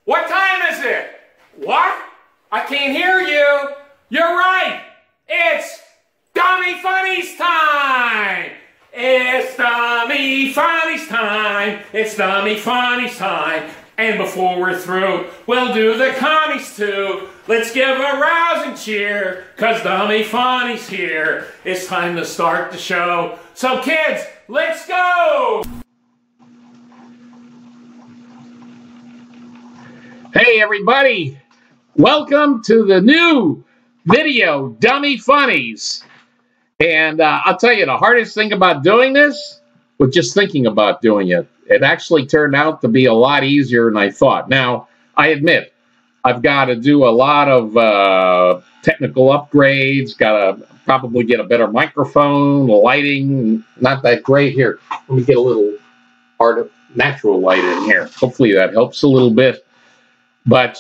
What time is it? What? I can't hear you. You're right. It's DUmmie FUnnies time. It's DUmmie FUnnies time. It's DUmmie FUnnies time. And before we're through, we'll do the commies too. Let's give a rousing cheer, cause DUmmie FUnnies here. It's time to start the show. So kids, let's go! Hey everybody, welcome to the new video, DUmmie FUnnies. And I'll tell you, the hardest thing about doing this was just thinking about doing it. It actually turned out to be a lot easier than I thought. Now, I admit, I've got to do a lot of technical upgrades, got to probably get a better microphone, lighting, not that great. Here, let me get a little natural light in here. Hopefully that helps a little bit. But,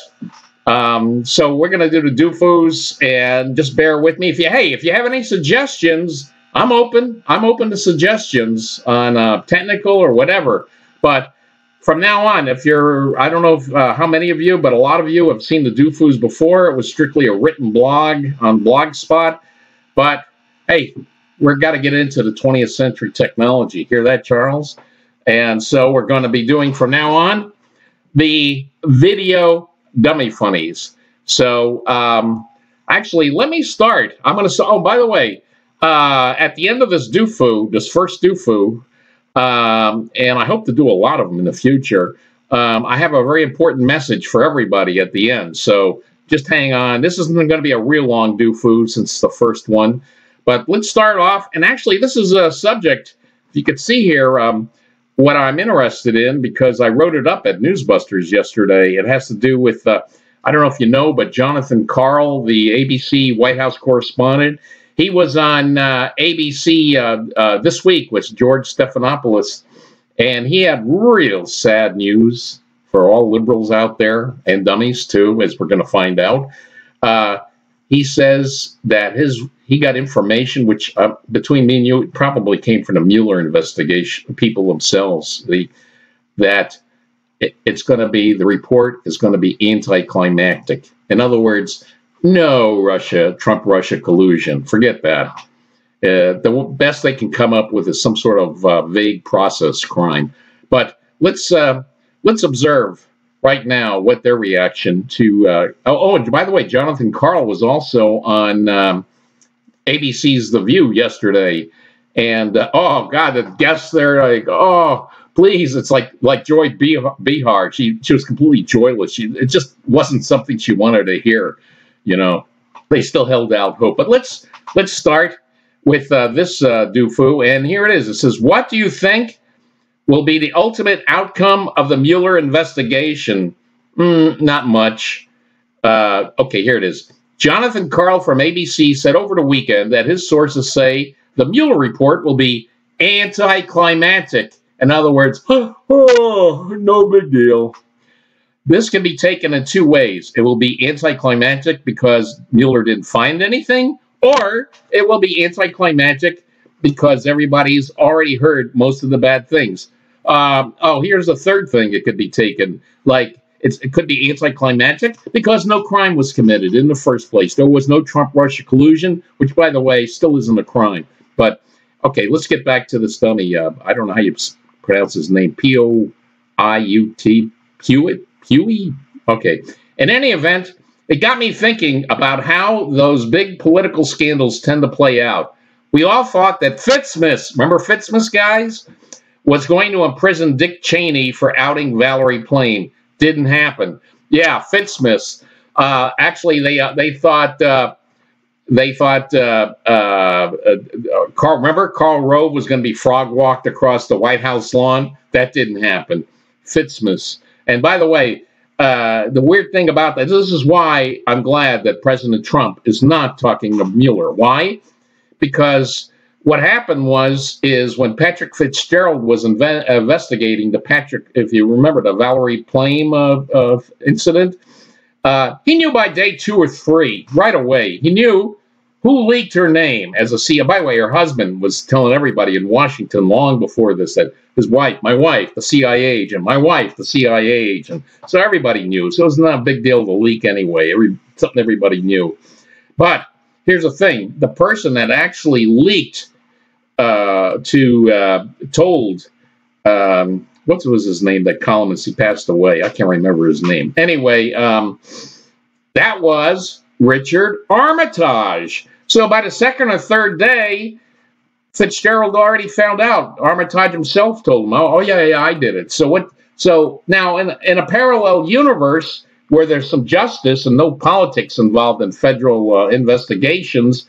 so we're going to do the doofus, and just bear with me. If you have any suggestions, I'm open to suggestions on technical or whatever. But from now on, if you're, I don't know if, how many of you, but a lot of you have seen the doofus before. It was strictly a written blog on Blogspot. But hey, we've got to get into the 20th century technology. Hear that, Charles? And so we're going to be doing from now on the video DUmmie FUnnies. So actually, let me start. I'm going to, oh, by the way, at the end of this doofu, this first doofu, and I hope to do a lot of them in the future, I have a very important message for everybody at the end. So just hang on. This isn't going to be a real long doofu since it's the first one. But let's start off. And actually, this is a subject, if you could see here, what I'm interested in, because I wrote it up at Newsbusters yesterday. It has to do with, I don't know if you know, but Jonathan Karl, the ABC White House correspondent, he was on ABC this week with George Stephanopoulos, and he had real sad news for all liberals out there, and dummies too, as we're going to find out. He says that he got information, which between me and you, it probably came from the Mueller investigation, people themselves, that it's going to be, the report is going to be anticlimactic. In other words, no Trump-Russia collusion. Forget that. The best they can come up with is some sort of vague process crime. But let's observe right now what their reaction to. And by the way, Jonathan Karl was also on ABC's The View yesterday, and oh God, the guests there, like, oh please, it's like Joy Behar. She was completely joyless. It just wasn't something she wanted to hear. You know, they still held out hope. But let's start with this doofu, and here it is. It says, "What do you think will be the ultimate outcome of the Mueller investigation?" Not much. Okay, here it is. Jonathan Karl from ABC said over the weekend that his sources say the Mueller report will be anticlimactic. In other words, oh, no big deal. This can be taken in two ways. It will be anticlimactic because Mueller didn't find anything, or it will be anticlimactic because everybody's already heard most of the bad things. Here's a third thing it could be taken. Like, it could be anticlimactic because no crime was committed in the first place. There was no Trump-Russia collusion, which, by the way, still isn't a crime. But, okay, let's get back to this dummy. I don't know how you pronounce his name. P-O-I-U-T. Huey? Okay. In any event, it got me thinking about how those big political scandals tend to play out. We all thought that Fitzmas, remember Fitzmas, guys, was going to imprison Dick Cheney for outing Valerie Plame. Didn't happen. Yeah, Fitzmas. Actually, they thought Karl Rove was going to be frog walked across the White House lawn. That didn't happen. Fitzmas. And by the way, the weird thing about that, this is why I'm glad that President Trump is not talking to Mueller. Why? Because what happened is when Patrick Fitzgerald was investigating if you remember the Valerie Plame incident, he knew by day 2 or 3, right away. He knew Who leaked her name as a CEO? By the way, her husband was telling everybody in Washington long before this that his wife, my wife, the CIA agent, my wife, the CIA agent. So everybody knew. So it was not a big deal to leak anyway. Something everybody knew. But here's the thing. The person that actually leaked told, what was his name, that columnist? He passed away. I can't remember his name. Anyway, that was Richard Armitage. So by the second or third day, Fitzgerald already found out. Armitage himself told him, oh yeah, I did it. So now in a parallel universe where there's some justice and no politics involved in federal investigations,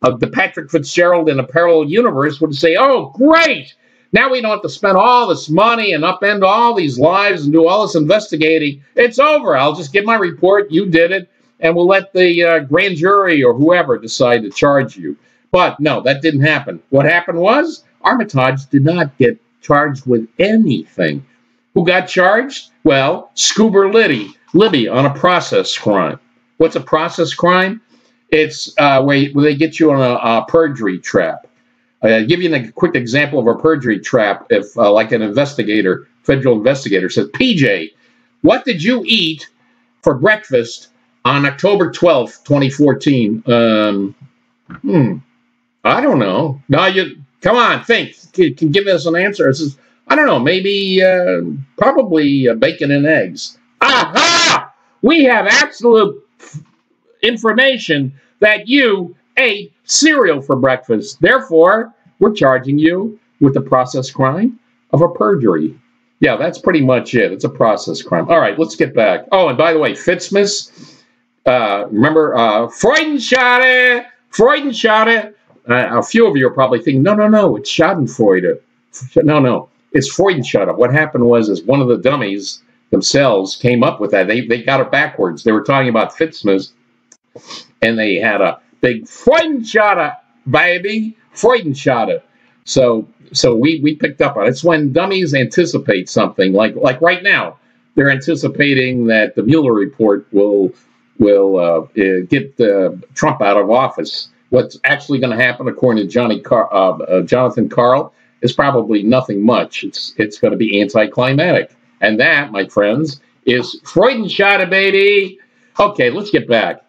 the Patrick Fitzgerald in a parallel universe would say, oh, great. Now we don't have to spend all this money and upend all these lives and do all this investigating. It's over. I'll just give my report. You did it. And we'll let the grand jury or whoever decide to charge you. But no, that didn't happen. What happened was Armitage did not get charged with anything. Who got charged? Well, Scuba Libby on a process crime. What's a process crime? It's where they get you on a perjury trap. I'll give you a quick example of a perjury trap. If like an investigator, federal investigator says, PJ, what did you eat for breakfast on October 12th, 2014? I don't know. No, come on, think. Can give us an answer. It says, I don't know, maybe, probably bacon and eggs. Aha! We have absolute information that you ate cereal for breakfast. Therefore, we're charging you with the process crime of a perjury. Yeah, that's pretty much it. It's a process crime. All right, let's get back. Oh, and by the way, Fitzmas, remember, Freudenschade. A few of you are probably thinking, no, it's Schadenfreude. No, it's Freudenschade. What happened was one of the dummies themselves came up with that. They got it backwards. They were talking about Fitzmas, and they had a big Freudenschade, baby, Freudenschade. So we picked up on it. It's when dummies anticipate something, like right now, they're anticipating that the Mueller report will get Trump out of office. What's actually going to happen, according to Jonathan Karl, is probably nothing much. It's going to be anticlimactic. And that, my friends, is Freudenschade, baby. Okay, let's get back.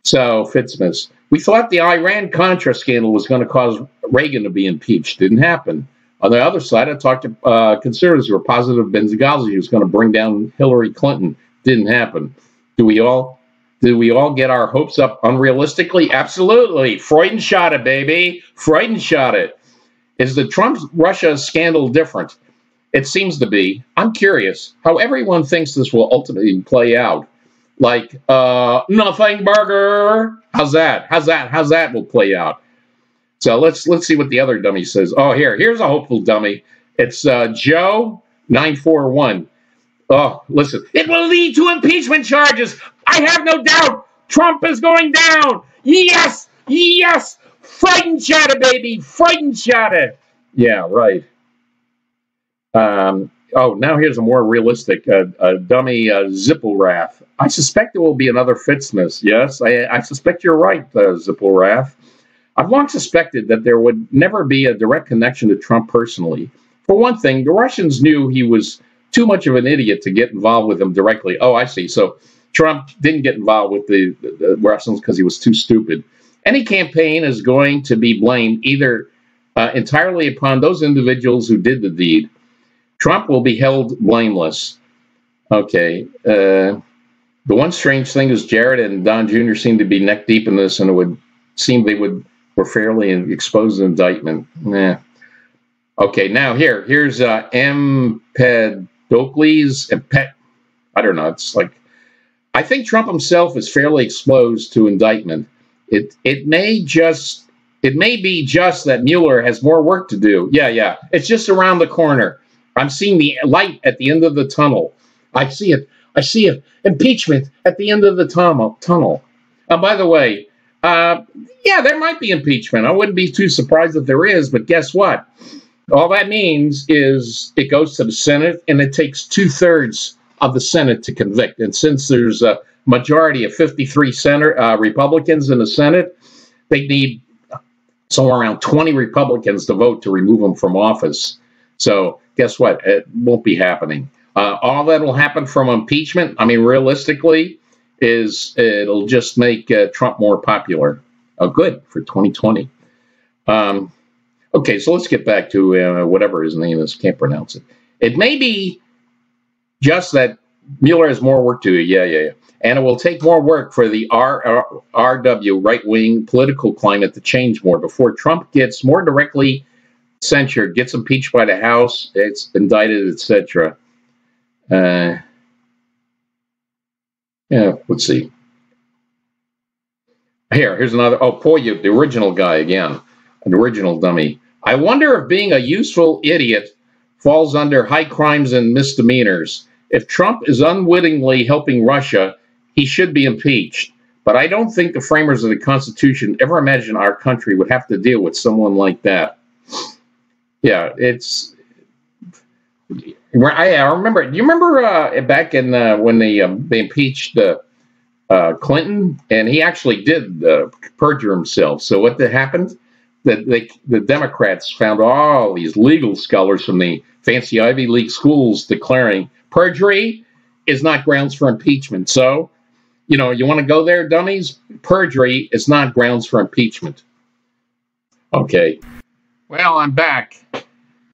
So, Fitzmas, we thought the Iran-Contra scandal was going to cause Reagan to be impeached. Didn't happen. On the other side, I talked to conservatives who were positive Benghazi was going to bring down Hillary Clinton. Didn't happen. Do we all get our hopes up unrealistically? Absolutely. Freudenschade, baby. Freudenschade. Is the Trump-Russia scandal different? It seems to be. I'm curious how everyone thinks this will ultimately play out. Like, nothing burger. How's that will play out? So let's see what the other dummy says. Oh, here's a hopeful dummy. It's Joe 941. Oh, listen. It will lead to impeachment charges. I have no doubt. Trump is going down. Yes. Freudenschade, baby. Freudenschade. Yeah, right. Now here's a more realistic dummy Zippelrath. I suspect there will be another Fitzmas. Yes, I suspect you're right, Zippelrath. I've long suspected that there would never be a direct connection to Trump personally. For one thing, the Russians knew he was too much of an idiot to get involved with them directly. Oh, I see. So Trump didn't get involved with the Russians because he was too stupid. Any campaign is going to be blamed either entirely upon those individuals who did the deed. Trump will be held blameless. Okay. The one strange thing is Jared and Don Jr. seem to be neck deep in this, and it would seem they were fairly exposed to indictment. Nah. Okay, now here's Empedocles. I don't know. It's like, I think Trump himself is fairly exposed to indictment. It may be just that Mueller has more work to do. Yeah. It's just around the corner. I'm seeing the light at the end of the tunnel. I see it. Impeachment at the end of the tunnel. By the way, there might be impeachment. I wouldn't be too surprised if there is, but guess what? All that means is it goes to the Senate, and it takes 2/3 of the Senate to convict. And since there's a majority of 53 Republicans in the Senate, they need somewhere around 20 Republicans to vote to remove him from office. So guess what? It won't be happening. All that will happen from impeachment, I mean, realistically, is it'll just make Trump more popular. Oh, good for 2020. Okay, so let's get back to whatever his name is. Can't pronounce it. It may be just that Mueller has more work to do. Yeah. And it will take more work for the RW, right-wing political climate to change more before Trump gets more directly censured, gets impeached by the House, it's indicted, etc. Yeah, let's see. Here's another. Oh, Poyu, the original guy again, an original dummy. I wonder if being a useful idiot falls under high crimes and misdemeanors. If Trump is unwittingly helping Russia, he should be impeached. But I don't think the framers of the Constitution ever imagined our country would have to deal with someone like that. Yeah, it's. I remember. Do you remember back in when they impeached Clinton, and he actually did perjure himself? So what happened? The Democrats found all these legal scholars from the fancy Ivy League schools declaring perjury is not grounds for impeachment. So, you want to go there, dummies? Perjury is not grounds for impeachment. Okay. Well, I'm back.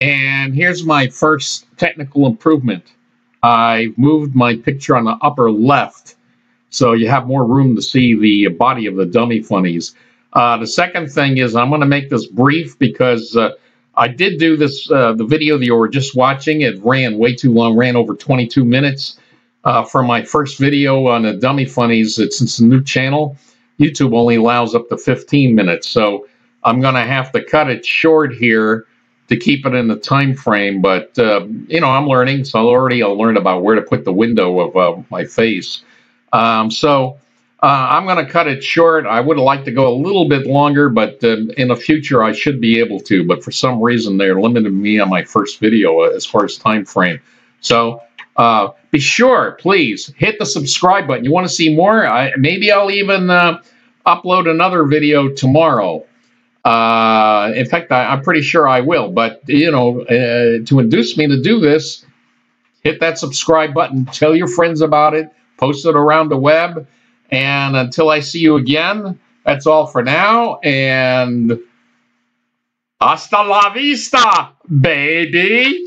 And here's my first technical improvement. I've moved my picture on the upper left, so you have more room to see the body of the DUmmie FUnnies. The second thing is I'm going to make this brief because I did do this, the video that you were just watching. It ran way too long, ran over 22 minutes. For my first video on the DUmmie FUnnies, it's a new channel. YouTube only allows up to 15 minutes, so I'm going to have to cut it short here to keep it in the time frame. But I'm learning, so I learned about where to put the window of my face. So I'm going to cut it short. I would like to go a little bit longer, but in the future I should be able to. But for some reason they're limiting me on my first video as far as time frame. So be sure, please hit the subscribe button. You want to see more? Maybe I'll even upload another video tomorrow. In fact, I'm pretty sure I will. But, to induce me to do this, hit that subscribe button. Tell your friends about it. Post it around the web. And until I see you again, that's all for now. And hasta la vista, baby.